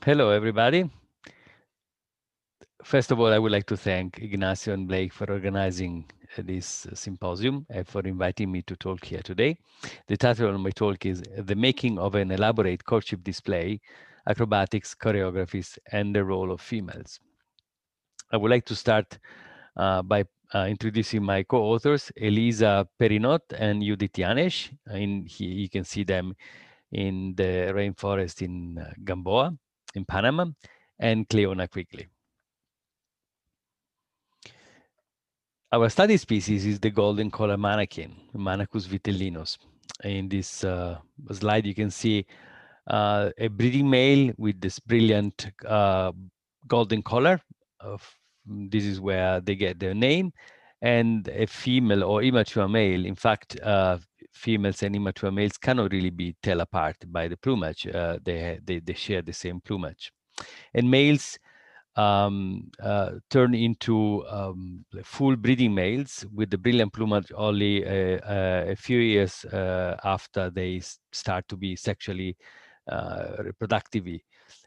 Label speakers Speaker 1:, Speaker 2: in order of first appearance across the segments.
Speaker 1: Hello, everybody. First of all, I would like to thank Ignacio and Blake for organizing this symposium and for inviting me to talk here today. The title of my talk is The Making of an Elaborate Courtship Display, Acrobatics, Choreographies, and the Role of Females. I would like to start by introducing my co-authors, Elisa Perinot and Judith Janesh. You can see them in the rainforest in Gamboa, in Panama, and Cleona Quigley. Our study species is the golden collar manakin, Manacus vitellinus. In this slide, you can see a breeding male with this brilliant golden collar. This is where they get their name. And a female or immature male. In fact, females and immature males cannot really be tell apart by the plumage. They share the same plumage. And males turn into full breeding males with the brilliant plumage only a few years after they start to be sexually reproductively.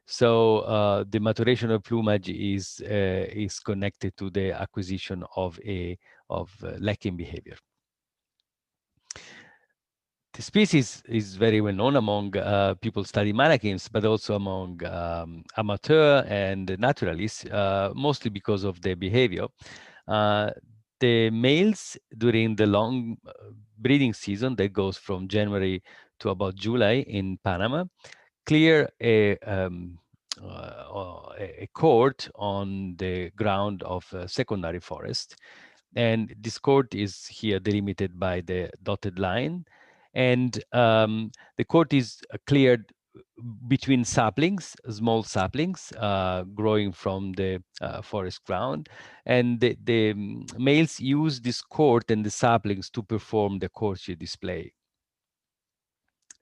Speaker 1: So the maturation of plumage is connected to the acquisition of lacking behavior. The species is very well known among people studying manakins, but also among amateur and naturalists, mostly because of their behavior. The males during the long breeding season that goes from January to about July in Panama clear a court on the ground of secondary forest. And this court is here delimited by the dotted line. And the court is cleared between saplings, small saplings growing from the forest ground. And the males use this court and the saplings to perform the courtship display.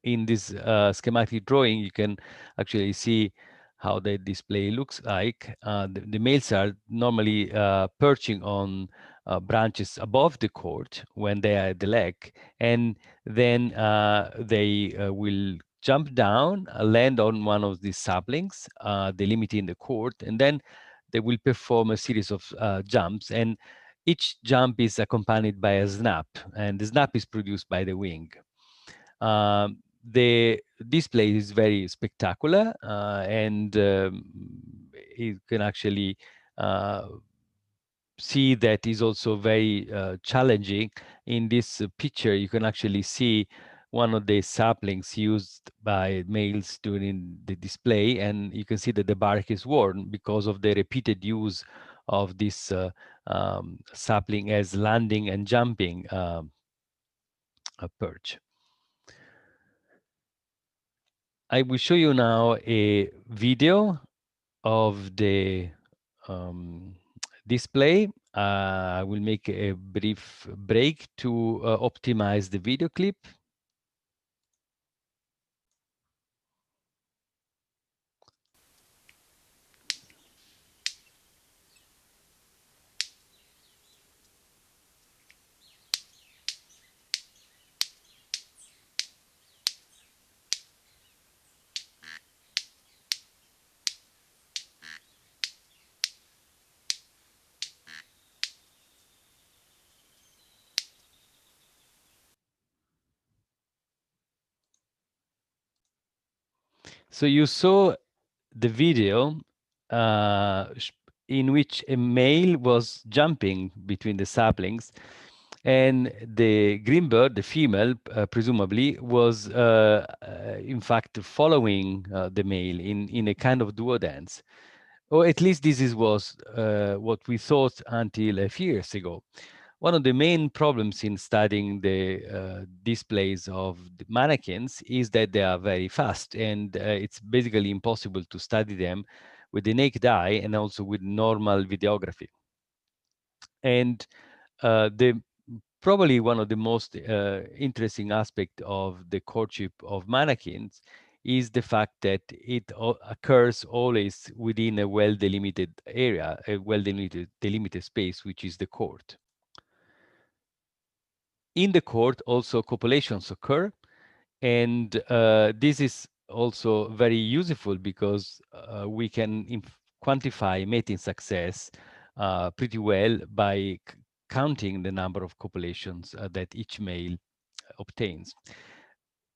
Speaker 1: In this schematic drawing, you can actually see how the display looks like. The males are normally perching on branches above the court when they are at the leg, and then they will jump down, land on one of these saplings, delimiting the court, and then they will perform a series of jumps, and each jump is accompanied by a snap, and the snap is produced by the wing. The display is very spectacular, and you can actually see that is also very challenging. In this picture, you can actually see one of the saplings used by males during the display, and you can see that the bark is worn because of the repeated use of this sapling as landing and jumping perch. I will show you now a video of the display. I will make a brief break to optimize the video clip. So you saw the video in which a male was jumping between the saplings, and the green bird, the female, presumably, was in fact following the male in a kind of duo dance. Or at least this was what we thought until a few years ago. One of the main problems in studying the displays of the mannequins is that they are very fast, and it's basically impossible to study them with the naked eye and also with normal videography. And probably one of the most interesting aspects of the courtship of mannequins is the fact that it occurs always within a well-delimited area, a well-delimited space, which is the court. In the court, also copulations occur, and this is also very useful because we can quantify mating success pretty well by counting the number of copulations that each male obtains.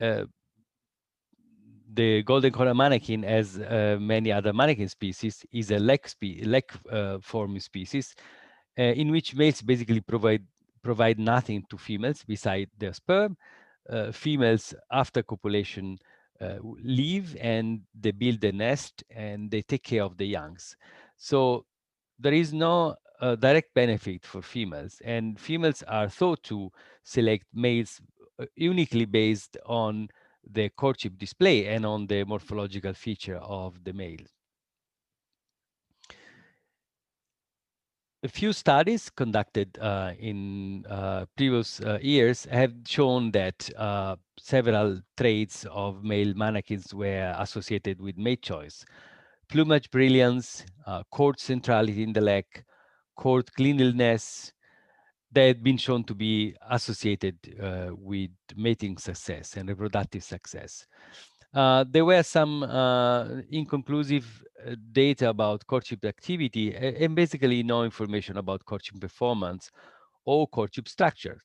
Speaker 1: Uh, the golden coral manakin, as many other manakin species, is a leg-forming species in which males basically provide nothing to females beside their sperm. Females, after copulation, leave and they build a nest and they take care of the youngs. So there is no direct benefit for females, and females are thought to select males uniquely based on the courtship display and on the morphological feature of the male. A few studies conducted in previous years have shown that several traits of male manakins were associated with mate choice. Plumage brilliance, court centrality in the leg, court cleanliness, they had been shown to be associated with mating success and reproductive success. There were some inconclusive data about courtship activity and basically no information about courtship performance or courtship structure.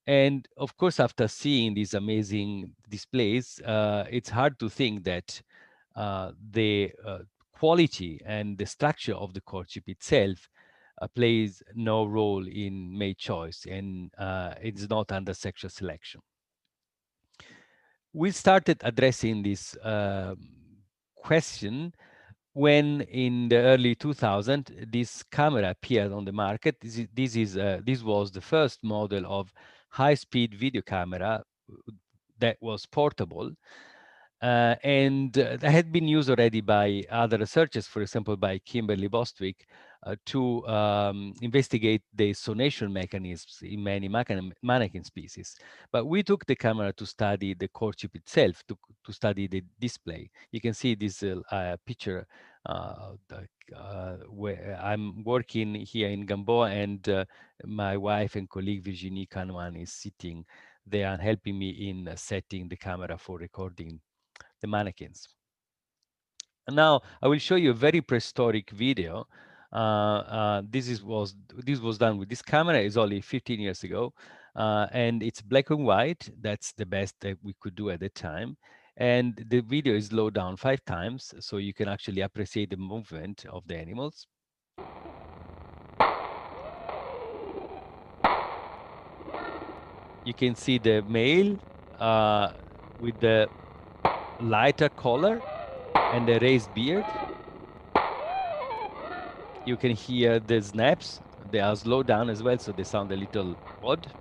Speaker 1: And of course, after seeing these amazing displays, it's hard to think that the quality and the structure of the courtship itself plays no role in mate choice, and it's not under sexual selection. We started addressing this question when in the early 2000 this camera appeared on the market. This was the first model of high-speed video camera that was portable, and that had been used already by other researchers, for example, by Kimberly Bostwick, to investigate the sonation mechanisms in many mannequin species. But we took the camera to study the courtship itself, to study the display. You can see this picture where I'm working here in Gamboa, and my wife and colleague Virginie Canouan is sitting there and helping me in setting the camera for recording the mannequins. And now I will show you a very prehistoric video. This was done with this camera. It's only 15 years ago, and it's black and white. That's the best that we could do at the time. And the video is slowed down 5 times, so you can actually appreciate the movement of the animals. You can see the male with the lighter color and the raised beard. You can hear the snaps. They are slowed down as well, so they sound a little odd.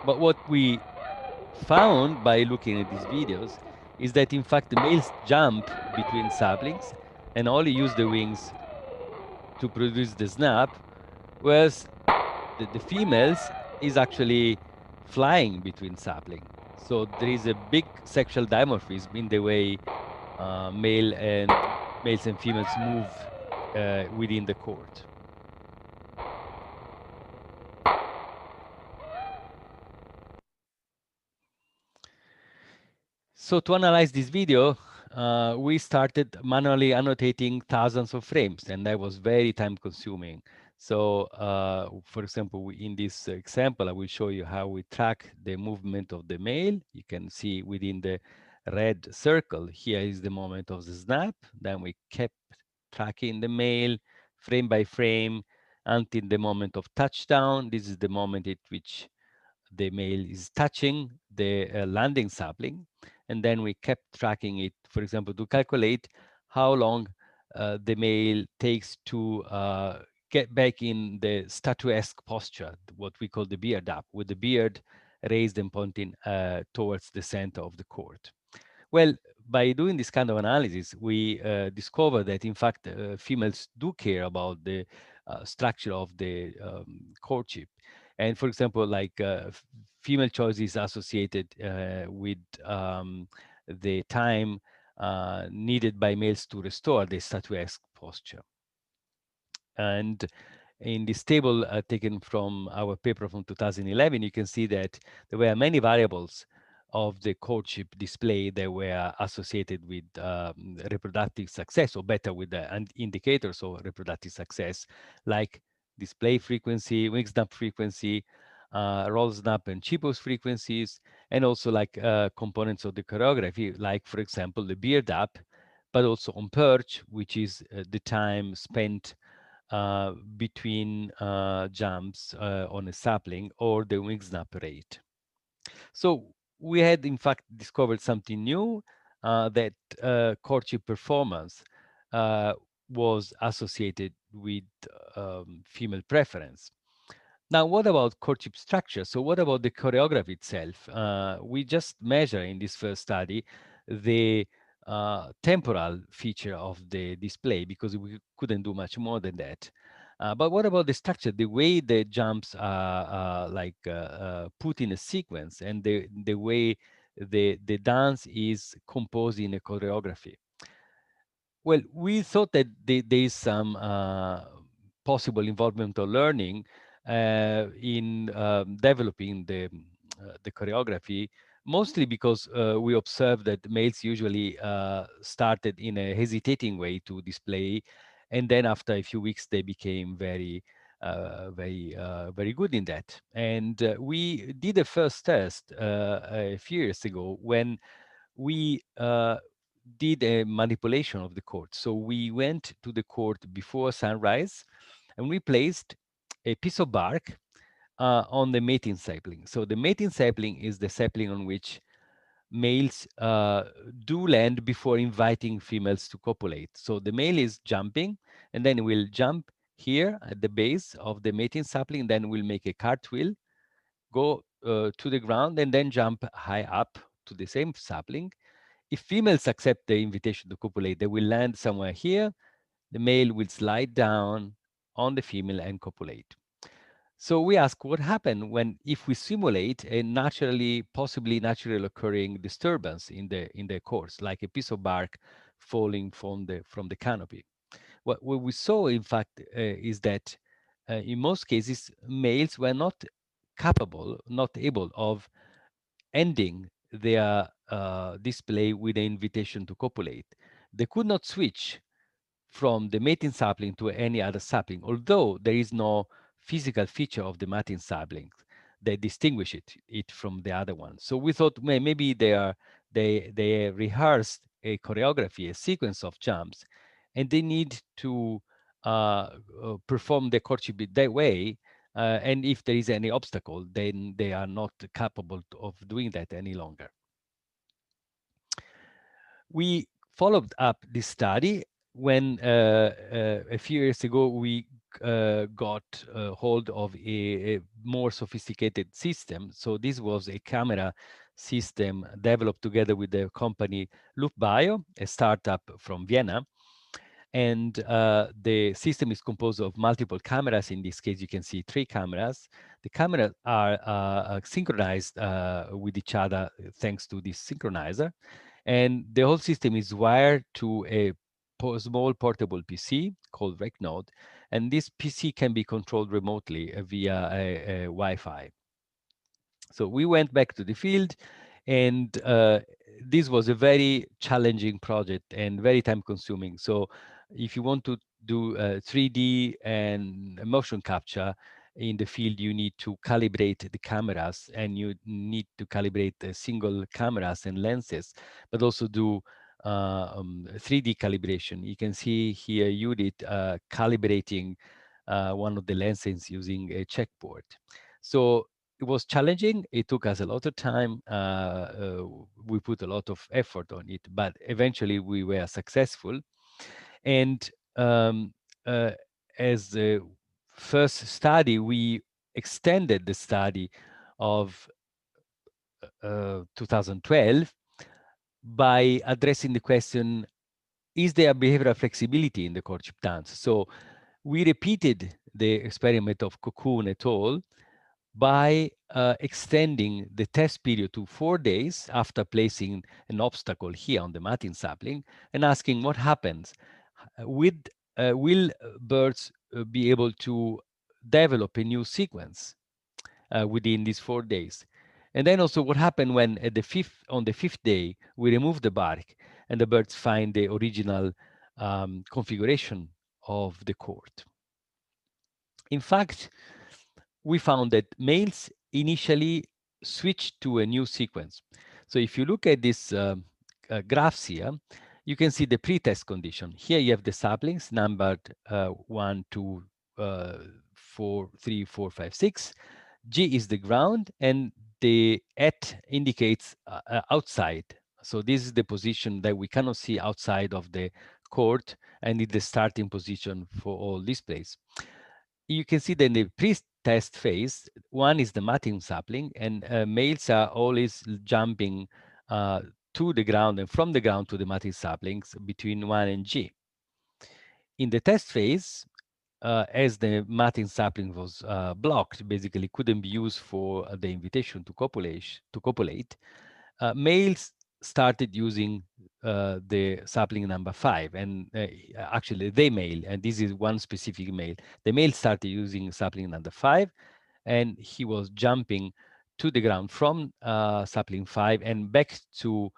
Speaker 1: But what we found by looking at these videos is that in fact the males jump between saplings and only use the wings to produce the snap, whereas the females is actually flying between sapling. So there is a big sexual dimorphism in the way males and females move within the court. So to analyze this video, we started manually annotating thousands of frames, and that was very time consuming. So for example, in this example, I will show you how we track the movement of the male. You can see within the red circle, here is the moment of the snap. Then we kept tracking the male frame by frame until the moment of touchdown. This is the moment at which the male is touching the landing sapling, and then we kept tracking it, for example, to calculate how long the male takes to get back in the statuesque posture, what we call the beard up, with the beard raised and pointing towards the center of the court. Well, by doing this kind of analysis, we discover that in fact females do care about the structure of the courtship. And for example, like female choice is associated with the time needed by males to restore the statuesque posture. And in this table taken from our paper from 2011, you can see that there were many variables of the courtship display that were associated with reproductive success, or better, with the indicators of reproductive success, like display frequency, wing snap frequency, roll snap and cheapos frequencies, and also like components of the choreography, like, for example, the beard up, but also on perch, which is the time spent between jumps on a sapling, or the wing snap rate. So we had, in fact, discovered something new, that courtship performance uh, was associated with female preference. Now, what about courtship structure? So what about the choreography itself? We just measure in this first study the temporal feature of the display, because we couldn't do much more than that. But what about the structure, the way the jumps are put in a sequence, and the way the dance is composed in a choreography? Well, we thought that there is some possible involvement of learning in developing the choreography, mostly because we observed that males usually started in a hesitating way to display, and then after a few weeks they became very good in that. And we did a first test a few years ago, when we did a manipulation of the court. So we went to the court before sunrise, and we placed a piece of bark on the mating sapling. So the mating sapling is the sapling on which males do land before inviting females to copulate. So the male is jumping, and then will jump here at the base of the mating sapling, then we'll make a cartwheel, go to the ground, and then jump high up to the same sapling. If females accept the invitation to copulate, they will land somewhere here. The male will slide down on the female and copulate. So we ask what happened when, if we simulate a possibly naturally occurring disturbance in the course, like a piece of bark falling from the canopy. What we saw, in fact, is that in most cases, males were not capable, not able of ending their display with an invitation to copulate. They could not switch from the mating sapling to any other sapling, although there is no physical feature of the mating sapling that distinguish it from the other one. So we thought maybe they rehearsed a choreography, a sequence of jumps, and they need to perform the courtship that way. And if there is any obstacle, then they are not capable of doing that any longer. We followed up this study when a few years ago we got hold of a more sophisticated system. So this was a camera system developed together with the company Loop Bio, a startup from Vienna. And the system is composed of multiple cameras. In this case, you can see 3 cameras. The cameras are synchronized with each other thanks to this synchronizer. And the whole system is wired to a small portable PC called RecNode. And this PC can be controlled remotely via a Wi-Fi. So we went back to the field, and this was a very challenging project and very time consuming. So if you want to do 3D and motion capture in the field, you need to calibrate the cameras, and you need to calibrate the single cameras and lenses, but also do 3D calibration. You can see here Judith calibrating one of the lenses using a checkboard. So it was challenging. It took us a lot of time. We put a lot of effort on it, but eventually we were successful. And uh, as the first study, we extended the study of 2012 by addressing the question, is there behavioral flexibility in the courtship dance? So we repeated the experiment of Cocoon et al. By extending the test period to 4 days after placing an obstacle here on the mating sapling, and asking what happens with will birds be able to develop a new sequence within these 4 days. And then also what happened when at on the fifth day, we remove the bark and the birds find the original configuration of the court. In fact, we found that males initially switch to a new sequence. So if you look at this graphs here, you can see the pre-test condition. Here you have the saplings numbered 1, 2, 4, 3, 4, 5, 6. G is the ground, and the at indicates outside. So this is the position that we cannot see outside of the court, and it's the starting position for all displays. You can see that in the pre-test phase, one is the mating sapling, and males are always jumping to the ground and from the ground to the mating saplings between 1 and G. In the test phase, as the mating sapling was blocked, basically couldn't be used for the invitation to copulate, males started using the sapling number 5, and actually the male, and this is one specific male, the male started using sapling number 5, and he was jumping to the ground from sapling 5 and back to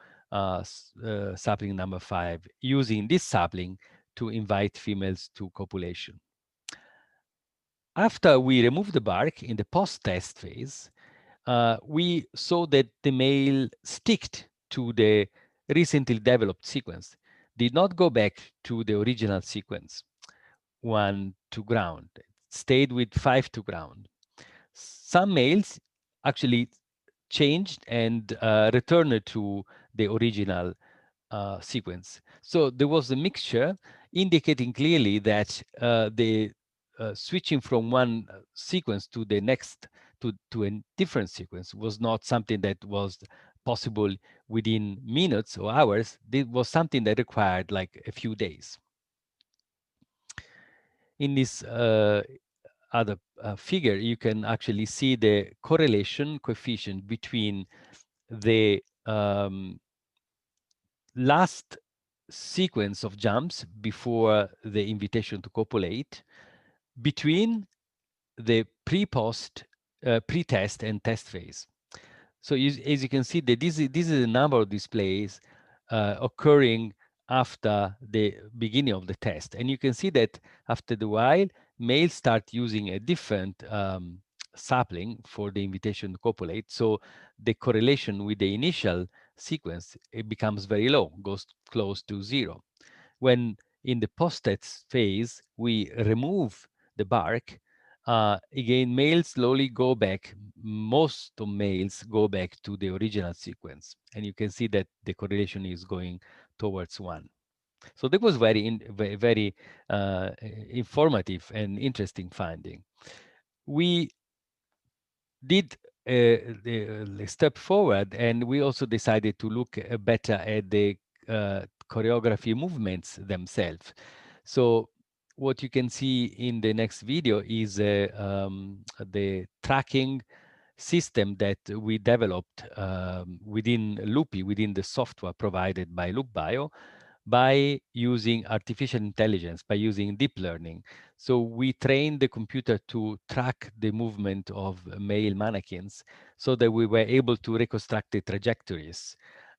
Speaker 1: sapling number 5, using this sapling to invite females to copulation. After we removed the bark in the post-test phase, we saw that the male sticked to the recently developed sequence, did not go back to the original sequence, 1 to ground, stayed with 5 to ground. Some males actually changed and returned to the original sequence. So there was a mixture indicating clearly that the switching from one sequence to the next, to a different sequence, was not something that was possible within minutes or hours. It was something that required like a few days. In this other figure, you can actually see the correlation coefficient between the last sequence of jumps before the invitation to copulate, between the pre-post, pre-test and test phase. So as you can see, that this is a number of displays occurring after the beginning of the test. And you can see that after the while, males start using a different sapling for the invitation to copulate. So the correlation with the initial sequence, it becomes very low, goes close to 0. When in the post-test phase, we remove the bark, again, males slowly go back. Most of males go back to the original sequence. And you can see that the correlation is going towards 1. So that was very informative and interesting finding. We did a step forward, and we also decided to look better at the choreography movements themselves. So what you can see in the next video is the tracking system that we developed within Loopy, within the software provided by LoopBio, by using artificial intelligence, by using deep learning. So we trained the computer to track the movement of male mannequins so that we were able to reconstruct the trajectories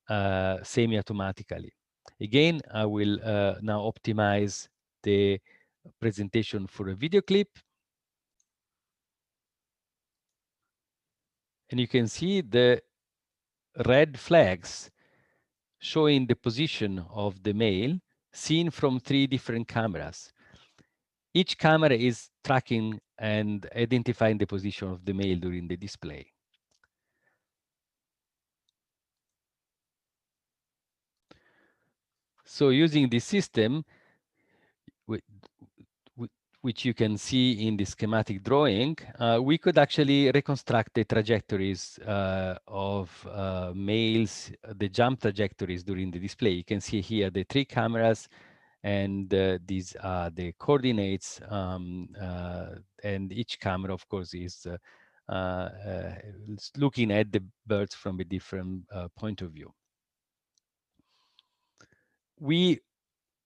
Speaker 1: semi-automatically. Again, I will now optimize the presentation for a video clip. And you can see the red flags showing the position of the male seen from 3 different cameras. Each camera is tracking and identifying the position of the male during the display. So using this system, which you can see in the schematic drawing, we could actually reconstruct the trajectories of males, the jump trajectories during the display. You can see here the 3 cameras, and these are the coordinates, and each camera, of course, is looking at the birds from a different point of view. We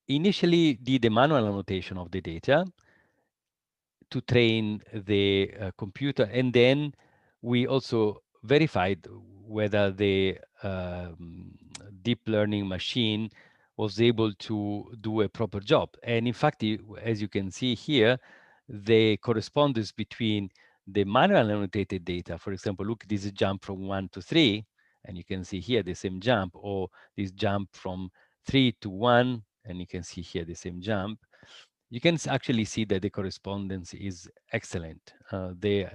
Speaker 1: initially did a manual annotation of the data to train the computer, and then we also verified whether the deep learning machine was able to do a proper job. And in fact, as you can see here, the correspondence between the manual annotated data, for example, look, this is jump from 1 to 3, and you can see here the same jump, or this jump from 3 to 1, and you can see here the same jump. You can actually see that the correspondence is excellent. The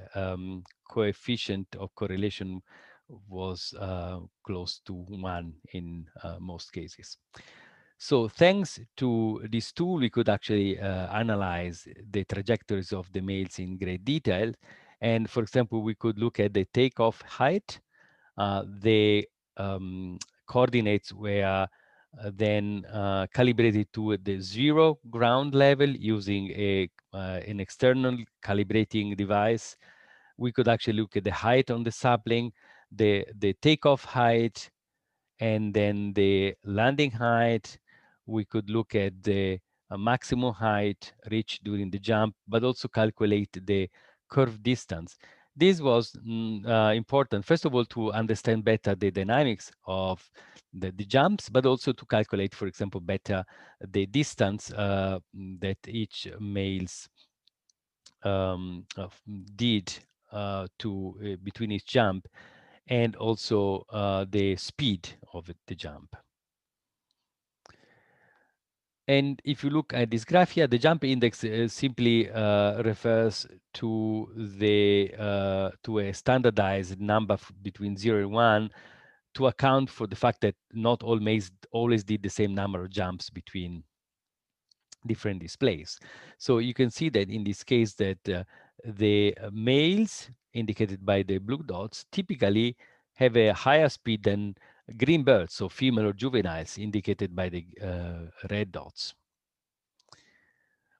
Speaker 1: coefficient of correlation was close to 1 in most cases. So thanks to this tool, we could actually analyze the trajectories of the males in great detail. And for example, we could look at the takeoff height. The coordinates were then calibrated to the 0 ground level using an external calibrating device. We could actually look at the height on the sapling, the takeoff height, and then the landing height. We could look at the maximum height reached during the jump, but also calculate the curve distance. This was important, first of all, to understand better the dynamics of the jumps, but also to calculate, for example, better the distance that each males did between each jump, and also the speed of the jump. And if you look at this graph here, the jump index simply refers to the to a standardized number between 0 and 1 to account for the fact that not all males always did the same number of jumps between different displays. So you can see that in this case that the males indicated by the blue dots typically have a higher speed than green birds, so female or juveniles indicated by the red dots.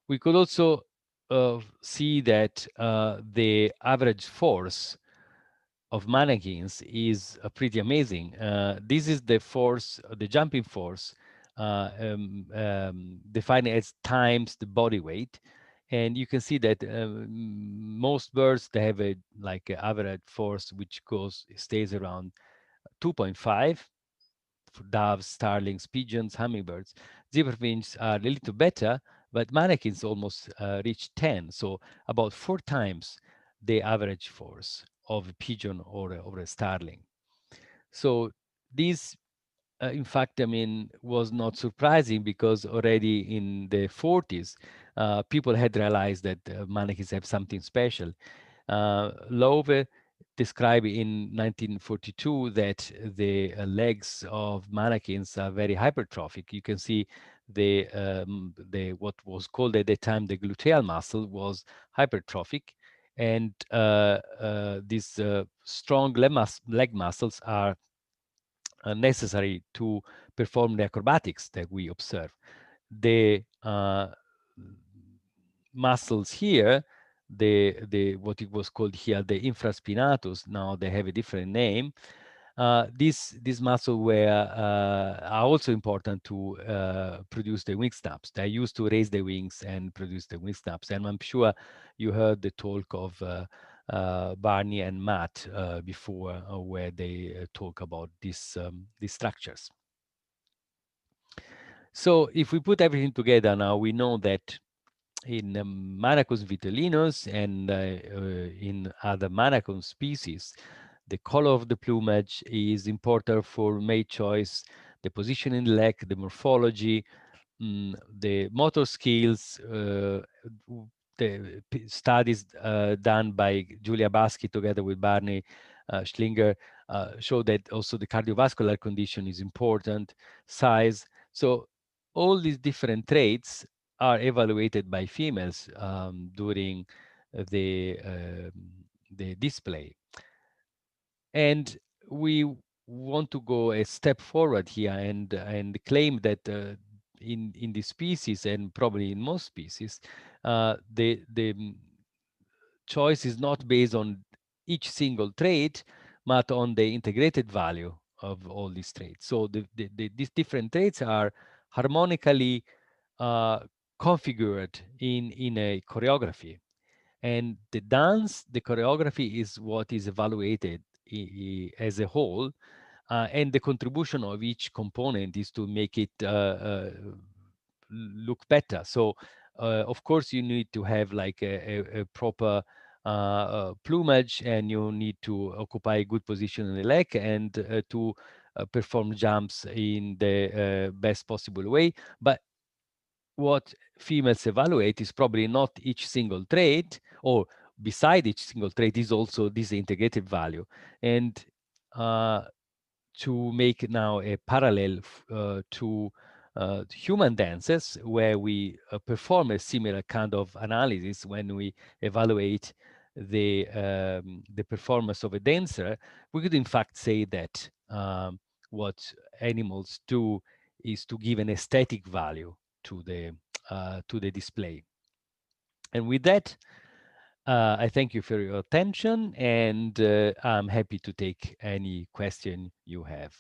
Speaker 1: We could also see that the average force of mannequins is pretty amazing. This is the force, the jumping force, defined as times the body weight. And you can see that most birds, they have a like a average force which stays around 2.5 for doves, starlings, pigeons, hummingbirds. Zebrafinches are a little better, but mannequins almost reach 10, so about 4 times the average force of a pigeon or a starling. So this, in fact, I mean, was not surprising because already in the 40s, people had realized that mannequins have something special. Lowe described in 1942 that the legs of mannequins are very hypertrophic. You can see the what was called at the time the gluteal muscle was hypertrophic, and these strong leg muscles are necessary to perform the acrobatics that we observe. The muscles here, the what it was called here, the infraspinatus, now they have a different name. These muscles are also important to produce the wing snaps. They're used to raise the wings and produce the wing snaps. And I'm sure you heard the talk of Barney and Matt before, where they talk about these structures. So if we put everything together now, we know that in Manacus vitellinus and in other Manacus species, the color of the plumage is important for mate choice, the position in the leg, the morphology, the motor skills, the studies done by Julia Baschi together with Barney Schlinger show that also the cardiovascular condition is important, size. So all these different traits are evaluated by females during the display. And we want to go a step forward here and claim that in this species, and probably in most species, the choice is not based on each single trait, but on the integrated value of all these traits. So these different traits are harmonically configured in a choreography. And the dance, the choreography is what is evaluated as a whole, and the contribution of each component is to make it look better. So, of course, you need to have like a proper plumage, and you need to occupy a good position in the leg, and to perform jumps in the best possible way. But what females evaluate is probably not each single trait, or beside each single trait is also this integrated value. And to make now a parallel to human dances, where we perform a similar kind of analysis when we evaluate the performance of a dancer, we could in fact say that what animals do is to give an aesthetic value to the display. And with that, I thank you for your attention, and I'm happy to take any question you have.